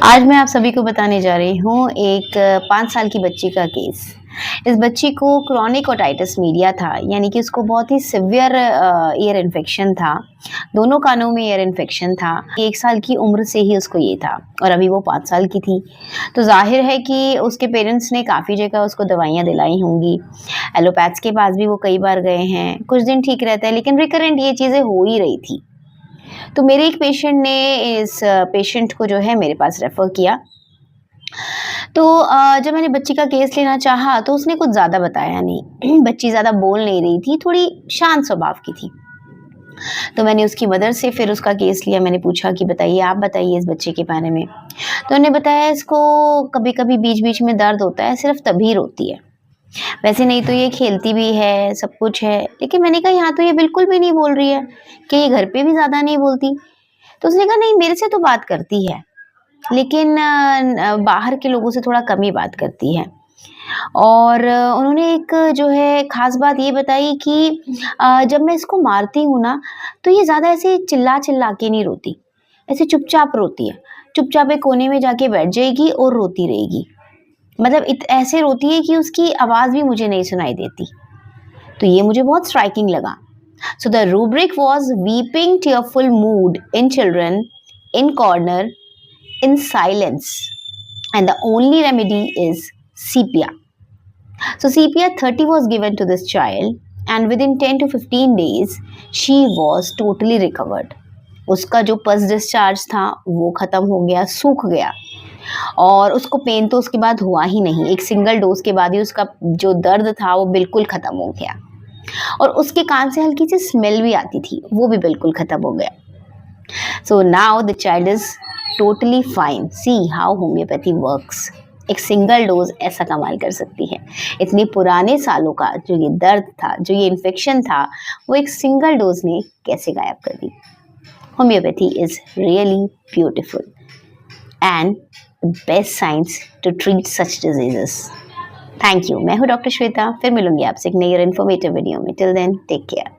आज मैं आप सभी को बताने जा रही हूँ एक 5 साल की बच्ची का केस। इस बच्ची को क्रॉनिक ओटाइटिस मीडिया था, यानी कि उसको बहुत ही सिवियर ईयर इन्फेक्शन था। दोनों कानों में ईयर इन्फेक्शन था। 1 साल की उम्र से ही उसको ये था और अभी वो 5 साल की थी। तो ज़ाहिर है कि उसके पेरेंट्स ने काफ़ी जगह उसको दवाइयाँ दिलाई होंगी। एलोपैथ्स के पास भी वो कई बार गए हैं। कुछ दिन ठीक रहता है, लेकिन रिकरेंट ये चीज़ें हो ही रही थी। तो मेरे एक पेशेंट ने इस पेशेंट को जो है मेरे पास रेफ़र किया। तो जब मैंने बच्ची का केस लेना चाहा तो उसने कुछ ज़्यादा बताया नहीं। बच्ची ज़्यादा बोल नहीं रही थी, थोड़ी शांत स्वभाव की थी। तो मैंने उसकी मदर से फिर उसका केस लिया। मैंने पूछा कि बताइए, आप बताइए इस बच्चे के बारे में। तो उन्होंने बताया इसको कभी-कभी बीच-बीच में दर्द होता है, सिर्फ़ तभी रोती है। वैसे नहीं तो ये खेलती भी है, सब कुछ है। लेकिन मैंने कहा यहाँ तो ये बिल्कुल भी नहीं बोल रही है, कि ये घर पे भी ज़्यादा नहीं बोलती? तो उसने कहा नहीं, मेरे से तो बात करती है, लेकिन बाहर के लोगों से थोड़ा कम ही बात करती है। और उन्होंने एक जो है ख़ास बात ये बताई कि जब मैं इसको मारती हूँ ना, तो ये ज़्यादा ऐसे चिल्ला-चिल्ला के नहीं रोती, ऐसे चुपचाप रोती है। चुपचाप एक कोने में जाके बैठ जाएगी और रोती रहेगी। मतलब ऐसे रोती है कि उसकी आवाज़ भी मुझे नहीं सुनाई देती। तो ये मुझे बहुत स्ट्राइकिंग लगा। So the rubric was weeping tearful mood in children in corner in silence, and the only remedy is sepia. So sepia 30 was given to this child, and within 10 to 15 days she was totally recovered. उसका जो पस discharge था वो खत्म हो गया, सूख गया और उसको पेन तो उसके बाद हुआ ही नहीं। एक सिंगल डोज के बाद ही उसका जो दर्द था वो बिल्कुल खत्म हो गया और उसके कान से हल्की सी स्मेल भी आती थी, वो भी बिल्कुल खत्म हो गया। So now the child is totally fine. See how homeopathy works. एक सिंगल डोज ऐसा कमाल कर सकती है। इतनी पुराने सालों का जो ये दर्द था, जो ये इन्फेक्शन था, वो एक सिंगल डोज ने कैसे गायब कर दी। Homeopathy is really beautiful and the best science to treat such diseases. Thank you. मैं हूँ डॉक्टर श्वेता। फिर मिलूंगी आपसे एक नई और इन्फॉर्मेटिव वीडियो में। Till then take care.